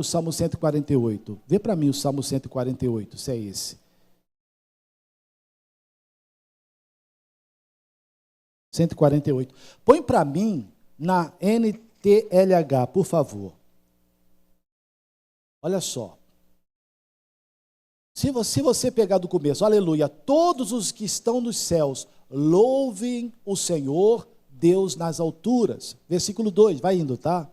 O Salmo 148. Vê para mim o Salmo 148, se é esse. 148. Põe para mim na NTLH, por favor. Olha só. Se você pegar do começo, aleluia, todos os que estão nos céus, louvem o Senhor, Deus nas alturas. Versículo 2, vai indo, tá?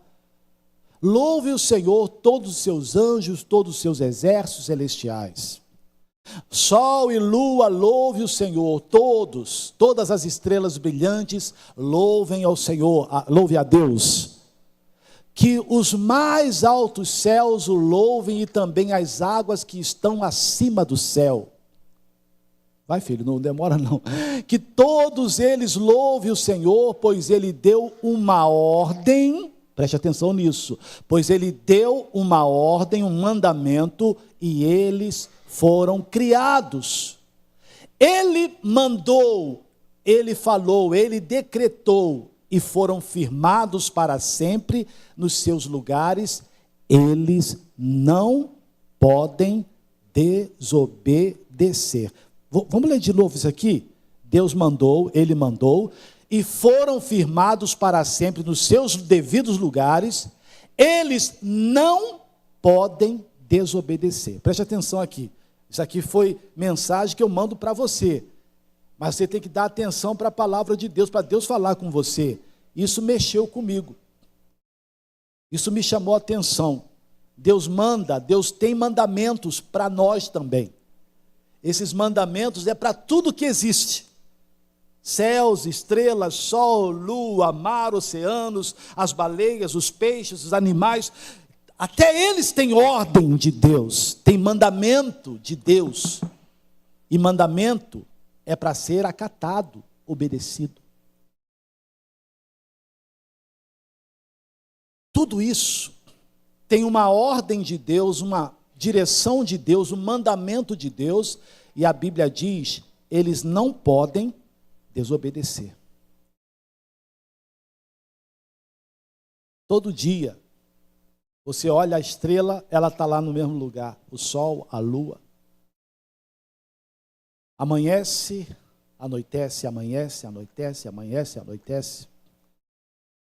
Louve o Senhor, todos os seus anjos, todos os seus exércitos celestiais. Sol e lua, louve o Senhor, todas as estrelas brilhantes, louvem ao Senhor, louve a Deus. Que os mais altos céus o louvem e também as águas que estão acima do céu. Vai, filho, não demora não. Que todos eles louvem o Senhor, pois ele deu uma ordem, preste atenção nisso, pois ele deu uma ordem, um mandamento, e eles foram criados. Ele mandou, ele falou, ele decretou, e foram firmados para sempre nos seus lugares. Eles não podem desobedecer. Vamos ler de novo isso aqui? Deus mandou, ele mandou, e foram firmados para sempre nos seus devidos lugares. Eles não podem desobedecer. Preste atenção aqui. Isso aqui foi mensagem que eu mando para você. Mas você tem que dar atenção para a palavra de Deus, para Deus falar com você. Isso mexeu comigo. Isso me chamou a atenção. Deus manda, Deus tem mandamentos para nós também. Esses mandamentos é para tudo que existe. Céus, estrelas, sol, lua, mar, oceanos, as baleias, os peixes, os animais. Até eles têm ordem de Deus, tem mandamento de Deus. E mandamento é para ser acatado, obedecido. Tudo isso tem uma ordem de Deus, uma direção de Deus, um mandamento de Deus, e a Bíblia diz, eles não podem desobedecer. Todo dia, você olha a estrela, ela está lá no mesmo lugar, o sol, a lua. Amanhece, anoitece, amanhece, anoitece, amanhece, anoitece.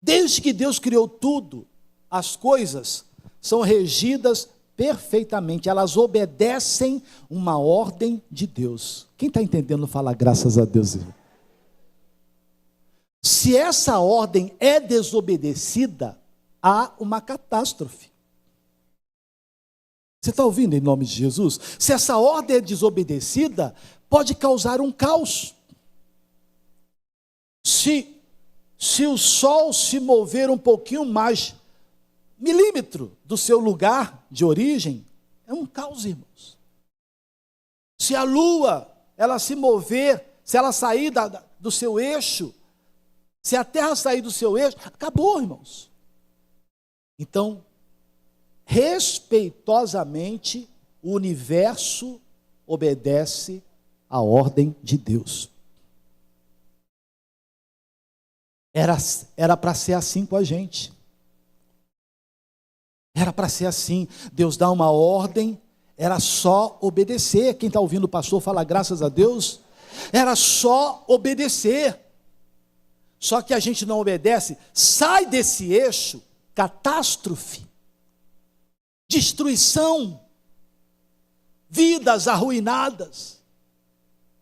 Desde que Deus criou tudo, as coisas são regidas perfeitamente, elas obedecem uma ordem de Deus. Quem está entendendo fala graças a Deus. Se essa ordem é desobedecida, há uma catástrofe. Você está ouvindo em nome de Jesus? Se essa ordem é desobedecida, pode causar um caos. Se o sol se mover um pouquinho mais, milímetro do seu lugar de origem, é um caos, irmãos. Se a lua, ela se mover, se ela sair do seu eixo, se a terra sair do seu eixo, acabou, irmãos. Então, respeitosamente, o universo obedece à ordem de Deus. Era para ser assim com a gente. Era para ser assim. Deus dá uma ordem, era só obedecer. Quem está ouvindo o pastor fala graças a Deus. Era só obedecer. Só que a gente não obedece, sai desse eixo, catástrofe, destruição, vidas arruinadas.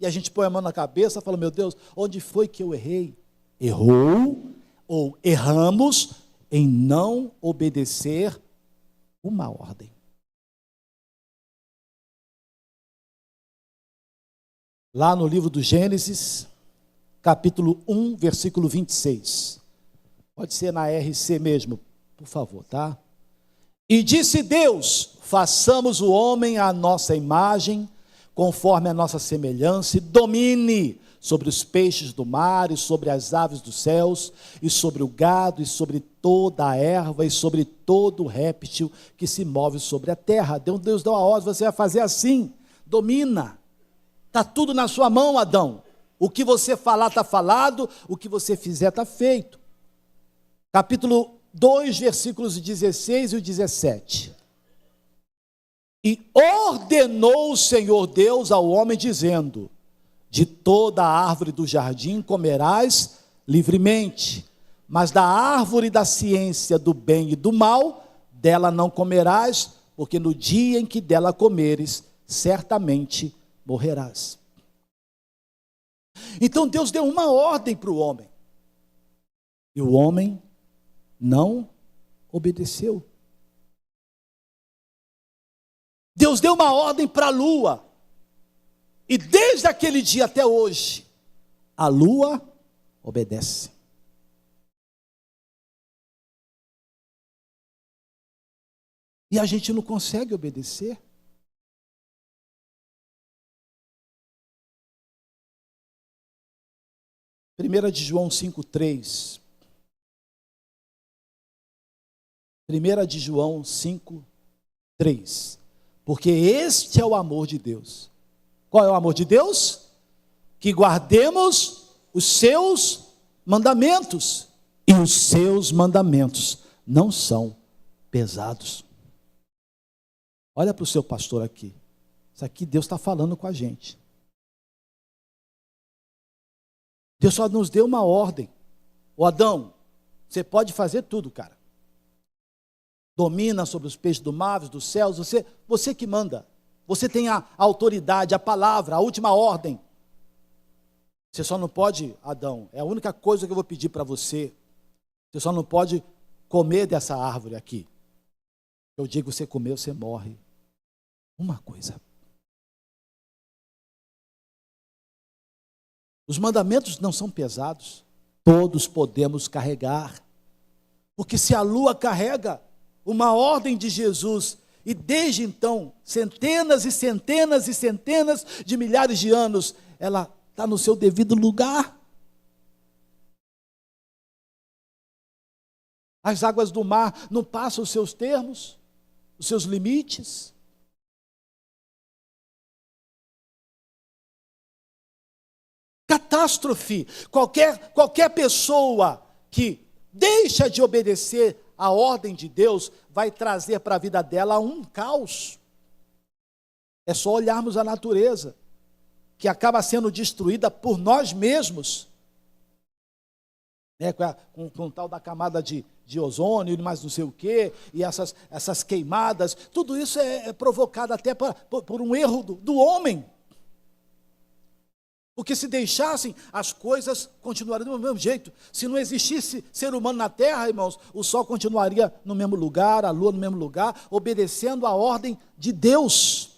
E a gente põe a mão na cabeça e fala, meu Deus, onde foi que eu errei? Errou ou erramos em não obedecer uma ordem. Lá no livro do Gênesis, capítulo 1, versículo 26. Pode ser na RC mesmo, por favor, tá? E disse Deus, façamos o homem à nossa imagem, conforme a nossa semelhança, e domine sobre os peixes do mar, e sobre as aves dos céus, e sobre o gado, e sobre toda a erva, e sobre todo o réptil que se move sobre a terra. Deus deu a ordem, você vai fazer assim, domina. Está tudo na sua mão, Adão. O que você falar está falado, o que você fizer está feito. Capítulo 2, versículos 16 e 17. E ordenou o Senhor Deus ao homem, dizendo: de toda a árvore do jardim comerás livremente, mas da árvore da ciência do bem e do mal, dela não comerás, porque no dia em que dela comeres, certamente morrerás. Então Deus deu uma ordem para o homem, e o homem não obedeceu. Deus deu uma ordem para a lua, e desde aquele dia até hoje, a lua obedece. E a gente não consegue obedecer. Primeira de João 5:3. 1 de João 5:3. Porque este é o amor de Deus. Qual é o amor de Deus? Que guardemos os seus mandamentos. E os seus mandamentos não são pesados. Olha para o seu pastor aqui. Isso aqui Deus está falando com a gente. Deus só nos deu uma ordem. Ô Adão, você pode fazer tudo, cara. Domina sobre os peixes do mar, dos céus, você que manda. Você tem a autoridade, a palavra, a última ordem. Você só não pode, Adão, é a única coisa que eu vou pedir para você. Você só não pode comer dessa árvore aqui. Eu digo, você comer, você morre. Uma coisa. Os mandamentos não são pesados. Todos podemos carregar. Porque se a lua carrega uma ordem de Jesus, e desde então, centenas e centenas e centenas de milhares de anos, ela está no seu devido lugar. As águas do mar não passam os seus termos, os seus limites. Catástrofe. Qualquer pessoa que deixa de obedecer a ordem de Deus vai trazer para a vida dela um caos. É só olharmos a natureza, que acaba sendo destruída por nós mesmos. Com tal da camada de ozônio e mais não sei o quê, e essas queimadas, tudo isso é provocado até por um erro do homem. Porque se deixassem, as coisas continuariam do mesmo jeito. Se não existisse ser humano na terra, irmãos, o sol continuaria no mesmo lugar, a lua no mesmo lugar, obedecendo a ordem de Deus.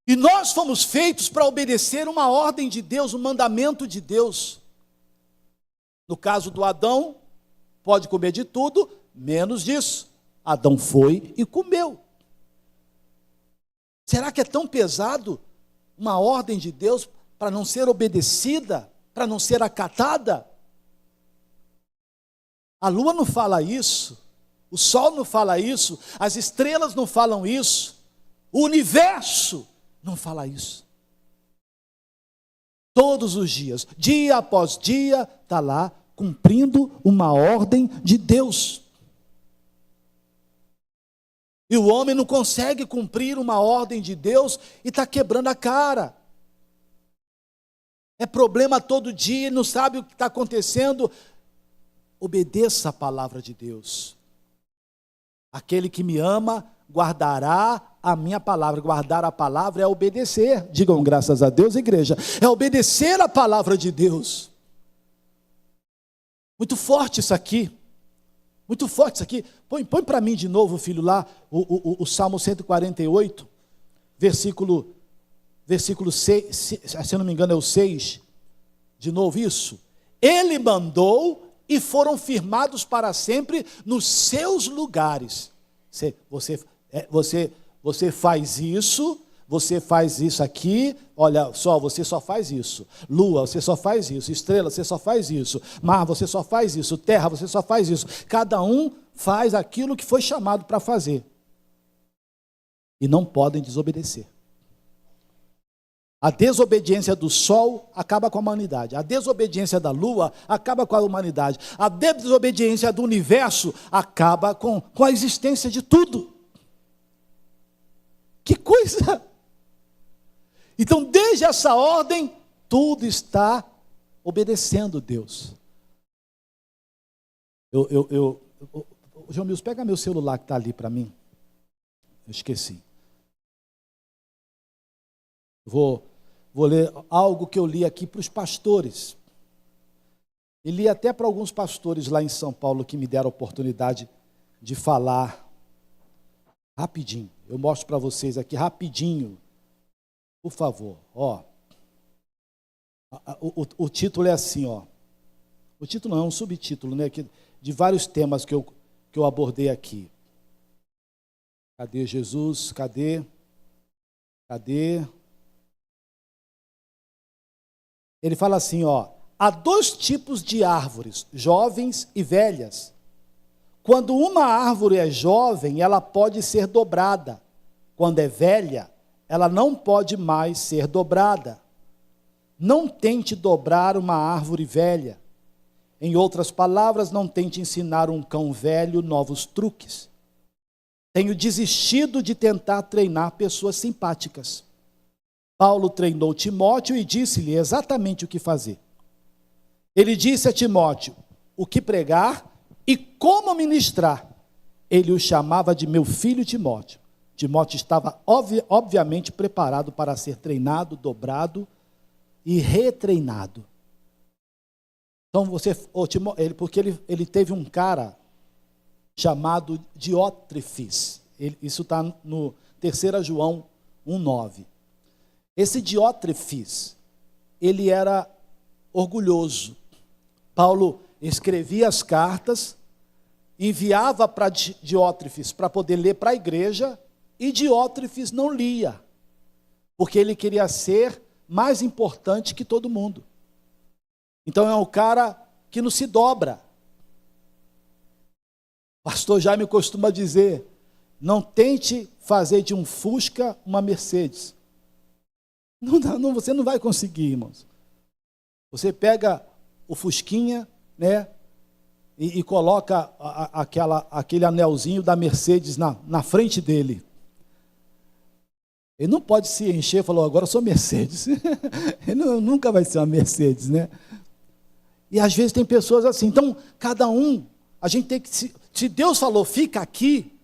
E nós fomos feitos para obedecer uma ordem de Deus, um mandamento de Deus. No caso do Adão, pode comer de tudo, menos disso. Adão foi e comeu. Será que é tão pesado uma ordem de Deus para não ser obedecida, para não ser acatada? A lua não fala isso, o sol não fala isso, as estrelas não falam isso, o universo não fala isso. Todos os dias, dia após dia, está lá cumprindo uma ordem de Deus. E o homem não consegue cumprir uma ordem de Deus e está quebrando a cara. É problema todo dia, não sabe o que está acontecendo. Obedeça a palavra de Deus. Aquele que me ama, guardará a minha palavra. Guardar a palavra é obedecer. Digam graças a Deus, igreja. É obedecer a palavra de Deus. Muito forte isso aqui. Muito forte isso aqui. Põe para mim de novo, filho, lá, o Salmo 148, versículo 6, se eu não me engano é o 6, de novo isso. Ele mandou e foram firmados para sempre nos seus lugares. Você faz isso, você faz isso aqui, olha só, você só faz isso. Lua, você só faz isso. Estrela, você só faz isso. Mar, você só faz isso. Terra, você só faz isso. Cada um faz aquilo que foi chamado para fazer. E não podem desobedecer. A desobediência do sol acaba com a humanidade. A desobediência da lua acaba com a humanidade. A desobediência do universo acaba com a existência de tudo. coisa. Então, desde essa ordem, tudo está obedecendo Deus. João Mills, pega meu celular que está ali para mim. Eu esqueci. Vou ler algo que eu li aqui para os pastores. E li até para alguns pastores lá em São Paulo que me deram a oportunidade de falar rapidinho. Eu mostro para vocês aqui rapidinho. Por favor, ó. O título é assim, ó. O título não é um subtítulo, né? De vários temas que eu abordei aqui. Cadê Jesus? Cadê? Ele fala assim, ó. Há dois tipos de árvores, jovens e velhas. Quando uma árvore é jovem, ela pode ser dobrada. Quando é velha, ela não pode mais ser dobrada. Não tente dobrar uma árvore velha. Em outras palavras, não tente ensinar um cão velho novos truques. Tenho desistido de tentar treinar pessoas simpáticas. Paulo treinou Timóteo e disse-lhe exatamente o que fazer. Ele disse a Timóteo o que pregar e como ministrar. Ele o chamava de meu filho Timóteo. Timóteo estava obviamente preparado para ser treinado, dobrado e retreinado. Então porque ele teve um cara chamado Diótrefes. Isso está no 3 João 1,9. Esse Diótrefes, ele era orgulhoso. Paulo escrevia as cartas, enviava para Diótrefes para poder ler para a igreja, e Diótrefes não lia, porque ele queria ser mais importante que todo mundo. Então é um cara que não se dobra. Pastor Jaime costuma dizer, não tente fazer de um Fusca uma Mercedes. Não, você não vai conseguir, irmãos. Você pega o Fusquinha, né, e coloca aquele anelzinho da Mercedes na frente dele. Ele não pode se encher e falar, agora eu sou Mercedes. Ele nunca vai ser uma Mercedes, né? E às vezes tem pessoas assim. Então, cada um, a gente tem que... Se Deus falou, fica aqui,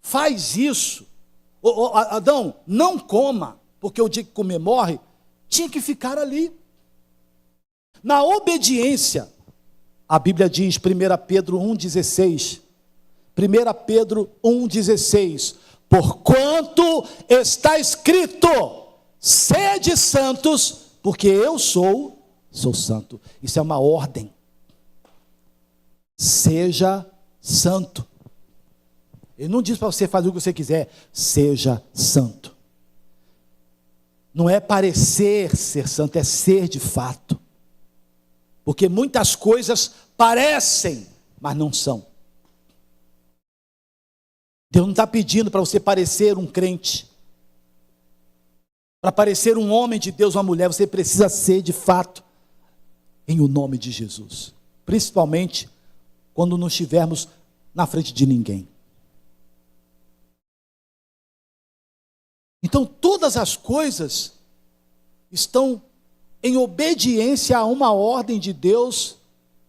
faz isso. Adão, não coma, porque o dia que comer morre, tinha que ficar ali. Na obediência, a Bíblia diz, 1 Pedro 1,16. 1 Pedro 1,16. Porquanto está escrito, sede santos, porque eu sou santo. Isso é uma ordem. Seja santo. Ele não diz para você fazer o que você quiser, seja santo. Não é parecer ser santo, é ser de fato. Porque muitas coisas parecem, mas não são. Deus não está pedindo para você parecer um crente. Para parecer um homem de Deus, uma mulher, você precisa ser de fato, em o nome de Jesus. Principalmente quando não estivermos na frente de ninguém. Então todas as coisas estão em obediência a uma ordem de Deus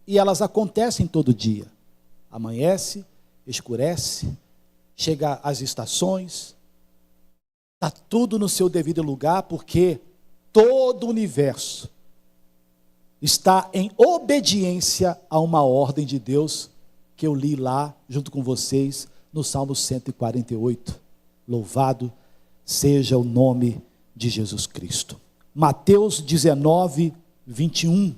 e elas acontecem todo dia. Amanhece, escurece, chega às estações, está tudo no seu devido lugar, porque todo o universo está em obediência a uma ordem de Deus, que eu li lá, junto com vocês, no Salmo 148. Louvado seja o nome de Jesus Cristo. Mateus 19, 21.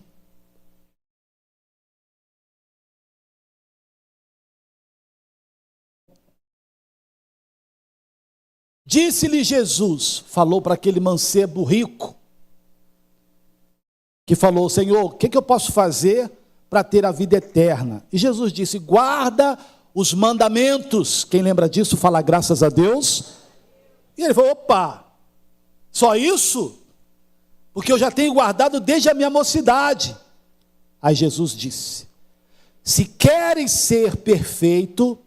Disse-lhe Jesus, falou para aquele mancebo rico, que falou, Senhor, o que eu posso fazer para ter a vida eterna? E Jesus disse, guarda os mandamentos. Quem lembra disso, fala graças a Deus. E ele falou, opa, só isso? Porque eu já tenho guardado desde a minha mocidade. Aí Jesus disse, se queres ser perfeito,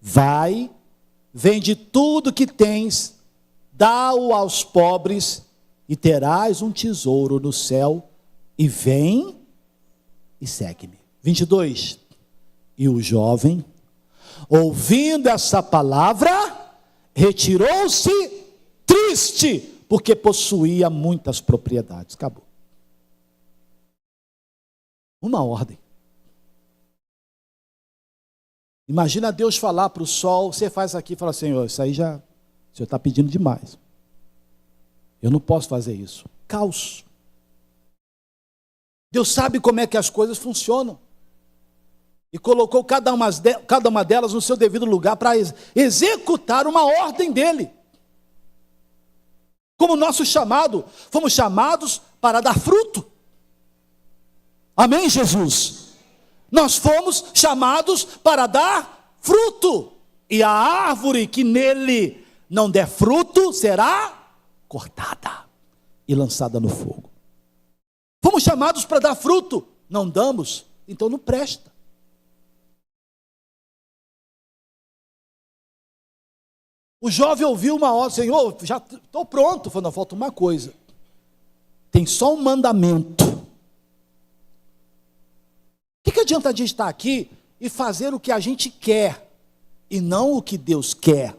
vai, vende tudo que tens, dá-o aos pobres, e terás um tesouro no céu, e vem e segue-me. 22. E o jovem, ouvindo essa palavra, retirou-se triste, porque possuía muitas propriedades. Acabou. Uma ordem. Imagina Deus falar para o sol, você faz aqui e fala, Senhor, isso aí já, o Senhor está pedindo demais. Eu não posso fazer isso. Caos. Deus sabe como é que as coisas funcionam. E colocou cada uma delas no seu devido lugar para executar uma ordem dele. Como nosso chamado, fomos chamados para dar fruto. Amém, Jesus? Nós fomos chamados para dar fruto. E a árvore que nele não der fruto será cortada e lançada no fogo. Fomos chamados para dar fruto. Não damos, então não presta. O jovem ouviu uma ordem, Senhor, já estou pronto. Falou, não, falta uma coisa. Tem só um mandamento. O que adianta a gente estar aqui e fazer o que a gente quer e não o que Deus quer?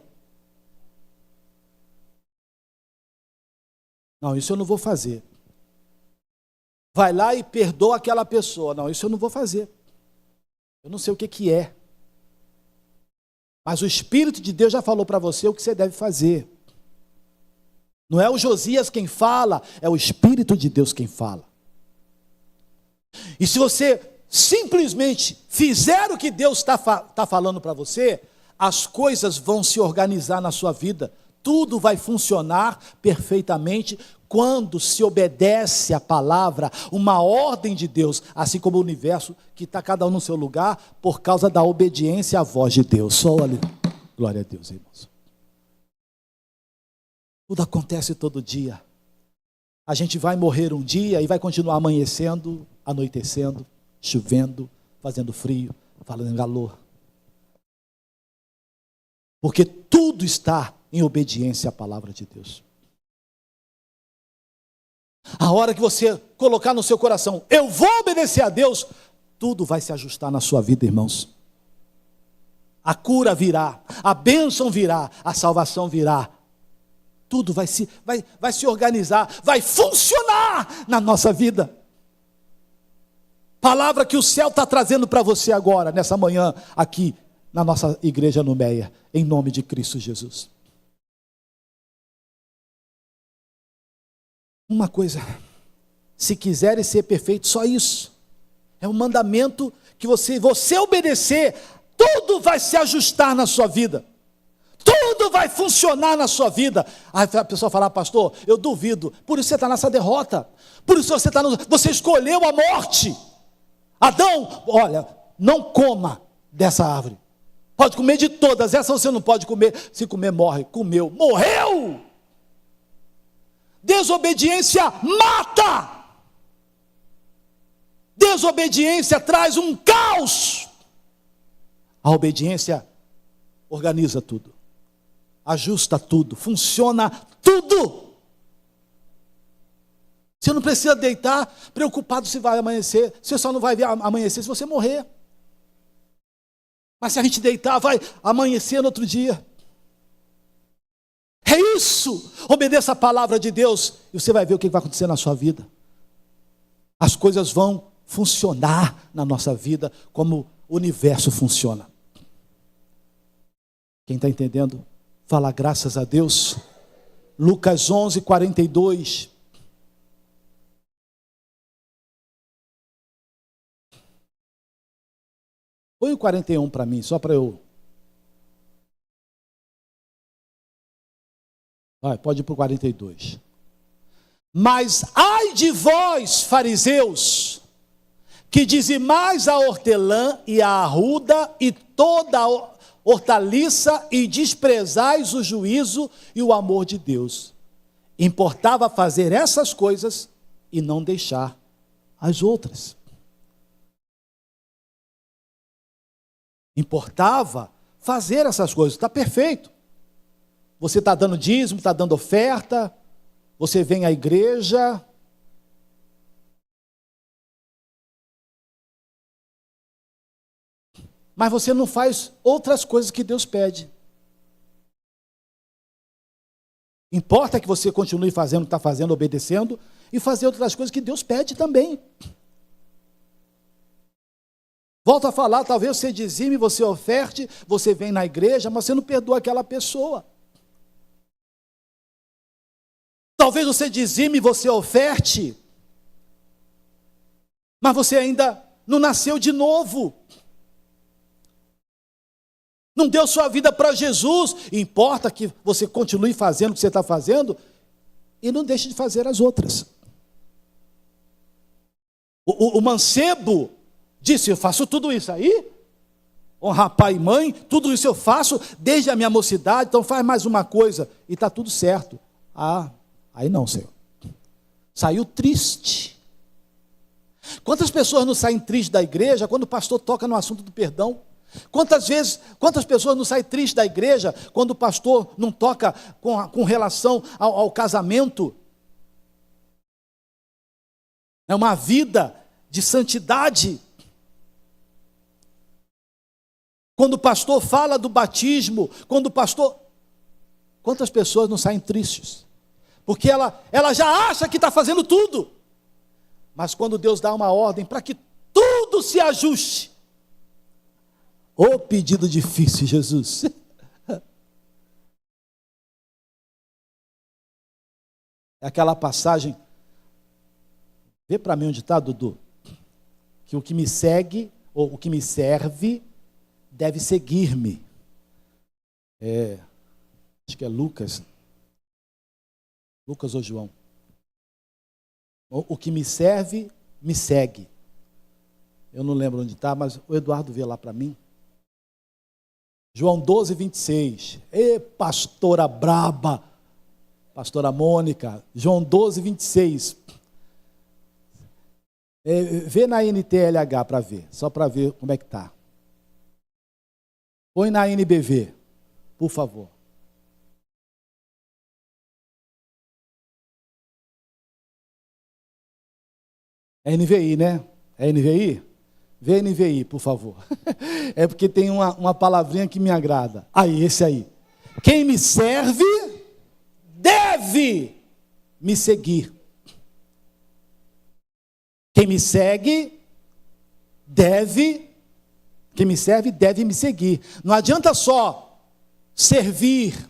Não, isso eu não vou fazer. Vai lá e perdoa aquela pessoa. Não, isso eu não vou fazer. Eu não sei o que é. Mas o Espírito de Deus já falou para você o que você deve fazer. Não é o Josias quem fala, é o Espírito de Deus quem fala. E se você simplesmente fizer o que Deus está falando para você, as coisas vão se organizar na sua vida. Tudo vai funcionar perfeitamente quando se obedece a palavra, uma ordem de Deus, assim como o universo, que está cada um no seu lugar, por causa da obediência à voz de Deus. Só ali. Glória a Deus, irmãos. Tudo acontece todo dia. A gente vai morrer um dia e vai continuar amanhecendo, anoitecendo, chovendo, fazendo frio, fazendo calor. Porque tudo está em obediência à palavra de Deus. A hora que você colocar no seu coração, eu vou obedecer a Deus, tudo vai se ajustar na sua vida, irmãos. A cura virá, a bênção virá, a salvação virá. Tudo vai se organizar, vai funcionar na nossa vida. Palavra que o céu está trazendo para você agora, nessa manhã, aqui na nossa igreja no Meia, em nome de Cristo Jesus. Uma coisa, se quiserem ser perfeitos, só isso. É um mandamento que você obedecer, tudo vai se ajustar na sua vida. Tudo vai funcionar na sua vida. Aí a pessoa fala, pastor, eu duvido. Por isso você está nessa derrota. Por isso você escolheu a morte. Adão, olha, não coma dessa árvore. Pode comer de todas, essa você não pode comer. Se comer, morre. Comeu, morreu. Desobediência mata. Desobediência traz um caos. A obediência organiza tudo, ajusta tudo, funciona tudo. Você não precisa deitar preocupado se vai amanhecer. Você só não vai ver amanhecer se você morrer. Mas se a gente deitar, vai amanhecer no outro dia. É isso. Obedeça a palavra de Deus e você vai ver o que vai acontecer na sua vida. As coisas vão funcionar na nossa vida como o universo funciona. Quem está entendendo? Fala graças a Deus. Lucas 11, 42. Põe o 41 para mim, só para eu... Vai, pode ir para o 42. Mas ai de vós, fariseus, que dizimais a hortelã e a arruda e toda a hortaliça e desprezais o juízo e o amor de Deus. Importava fazer essas coisas e não deixar as outras. Importava fazer essas coisas, está perfeito. você está dando dízimo, está dando oferta, você vem à igreja, mas você não faz outras coisas que Deus pede. Importa que você continue fazendo o que está fazendo, obedecendo, e fazer outras coisas que Deus pede também. Volto a falar, talvez você dizime, você oferte, você vem na igreja, mas você não perdoa aquela pessoa. Talvez você dizime, você oferte, mas você ainda não nasceu de novo. Não deu sua vida para Jesus. Importa que você continue fazendo o que você está fazendo e não deixe de fazer as outras. O mancebo disse, eu faço tudo isso aí, honrar pai e mãe, tudo isso eu faço desde a minha mocidade, então faz mais uma coisa, e está tudo certo. Ah, aí não, Senhor. Saiu triste. Quantas pessoas não saem tristes da igreja quando o pastor toca no assunto do perdão? Quantas pessoas não saem tristes da igreja quando o pastor não toca com relação ao casamento? É uma vida de santidade. Quando o pastor fala do batismo, quantas pessoas não saem tristes? Porque ela já acha que está fazendo tudo. Mas quando Deus dá uma ordem para que tudo se ajuste, ô pedido difícil, Jesus. É aquela passagem, vê para mim onde está, Dudu, que o que me segue, ou o que me serve, deve seguir-me. Acho que é Lucas ou João. O que me serve, me segue. Eu não lembro onde está, mas o Eduardo vê lá para mim. João 12, 26. Pastora braba, pastora Mônica. João 12, 26. Vê na NTLH para ver, só para ver como é que está. Põe na NBV, por favor. É NVI, né? É NVI? Vê NVI, por favor. É porque tem uma palavrinha que me agrada. Aí, esse aí. Quem me serve, deve me seguir. Quem me segue, quem me serve, deve me seguir. Não adianta só servir.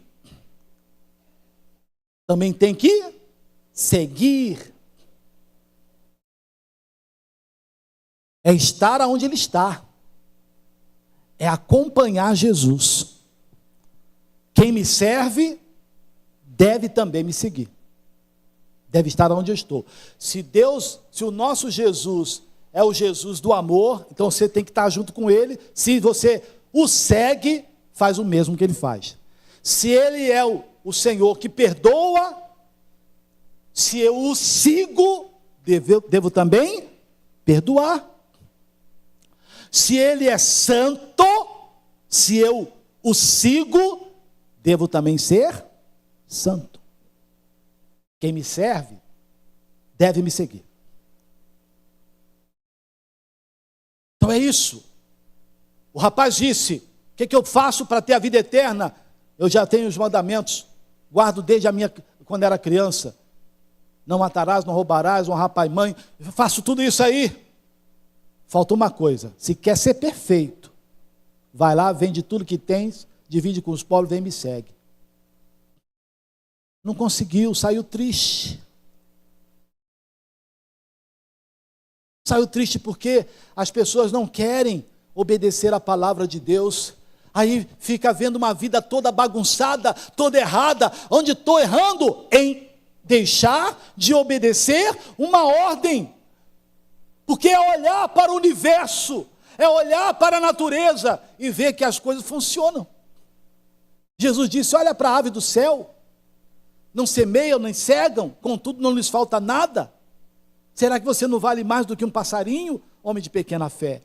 Também tem que seguir. É estar onde Ele está. É acompanhar Jesus. Quem me serve, deve também me seguir. Deve estar onde eu estou. Se o nosso Jesus é o Jesus do amor, então você tem que estar junto com Ele. Se você o segue, faz o mesmo que Ele faz. Se Ele é o Senhor que perdoa, se eu o sigo, devo também perdoar. Se Ele é santo, se eu o sigo, devo também ser santo. Quem me serve, deve me seguir. Então é isso. O rapaz disse, o que eu faço para ter a vida eterna? Eu já tenho os mandamentos, guardo desde quando era criança. Não matarás, não roubarás, honrar pai e mãe. Eu faço tudo isso aí. Falta uma coisa, se quer ser perfeito, vai lá, vende tudo que tens, divide com os pobres, vem e me segue. Não conseguiu, saiu triste. Saiu triste porque as pessoas não querem obedecer a palavra de Deus. Aí fica vendo uma vida toda bagunçada, toda errada. Onde estou errando? Em deixar de obedecer uma ordem. Porque é olhar para o universo, é olhar para a natureza e ver que as coisas funcionam. Jesus disse, olha para a ave do céu, não semeiam, nem cegam, contudo não lhes falta nada. Será que você não vale mais do que um passarinho, homem de pequena fé?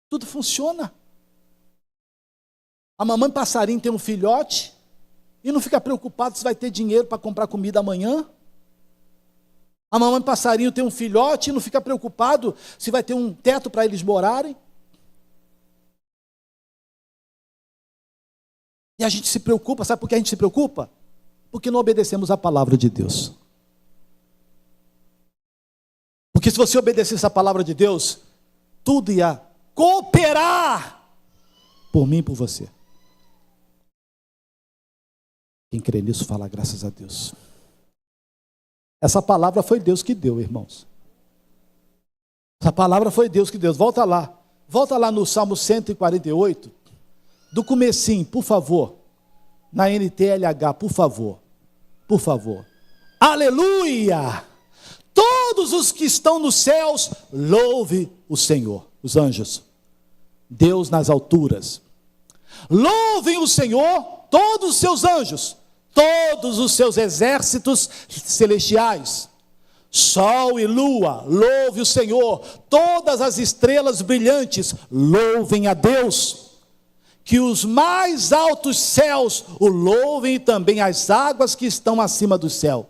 Tudo funciona. A mamãe passarinho tem um filhote e não fica preocupado se vai ter dinheiro para comprar comida amanhã. A mamãe passarinho tem um filhote e não fica preocupado se vai ter um teto para eles morarem. E a gente se preocupa, sabe por que a gente se preocupa? Porque não obedecemos a palavra de Deus. Porque se você obedecesse a palavra de Deus, tudo ia cooperar por mim e por você. Quem crê nisso, fala graças a Deus. Essa palavra foi Deus que deu, irmãos. Essa palavra foi Deus que deu. Volta lá no Salmo 148, do comecinho, por favor. Na NTLH, por favor. Por favor. Aleluia! Todos os que estão nos céus, louve o Senhor. Os anjos. Deus nas alturas. Louvem o Senhor, todos os seus anjos, todos os seus exércitos celestiais. Sol e lua, louve o Senhor. Todas as estrelas brilhantes, louvem a Deus. Que os mais altos céus o louvem e também as águas que estão acima do céu.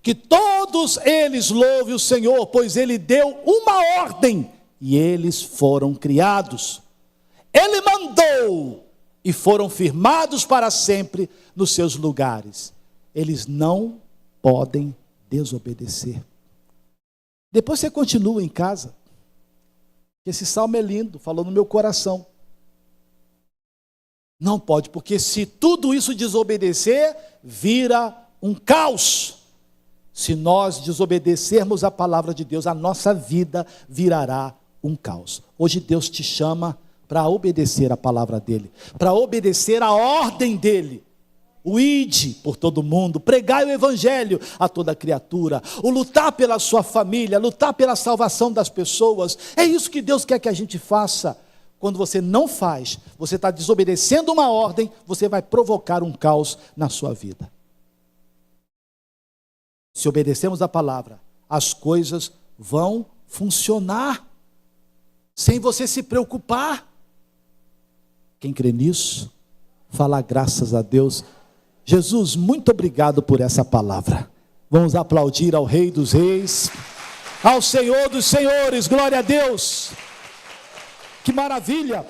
Que todos eles louvem o Senhor, pois Ele deu uma ordem e eles foram criados. Ele mandou e foram firmados para sempre nos seus lugares. Eles não podem desobedecer. Depois você continua em casa. Esse salmo é lindo, falou no meu coração. Não pode, porque se tudo isso desobedecer, vira um caos. Se nós desobedecermos a palavra de Deus, a nossa vida virará um caos. Hoje Deus te chama para obedecer a palavra dele, para obedecer a ordem dele. O ide por todo mundo, pregai o evangelho a toda criatura, o lutar pela sua família, lutar pela salvação das pessoas. É isso que Deus quer que a gente faça. Quando você não faz, você está desobedecendo uma ordem, você vai provocar um caos na sua vida. Se obedecemos a palavra, as coisas vão funcionar, sem você se preocupar. Quem crê nisso, fala graças a Deus. Jesus, muito obrigado por essa palavra. Vamos aplaudir ao Rei dos Reis, ao Senhor dos Senhores, glória a Deus. Que maravilha!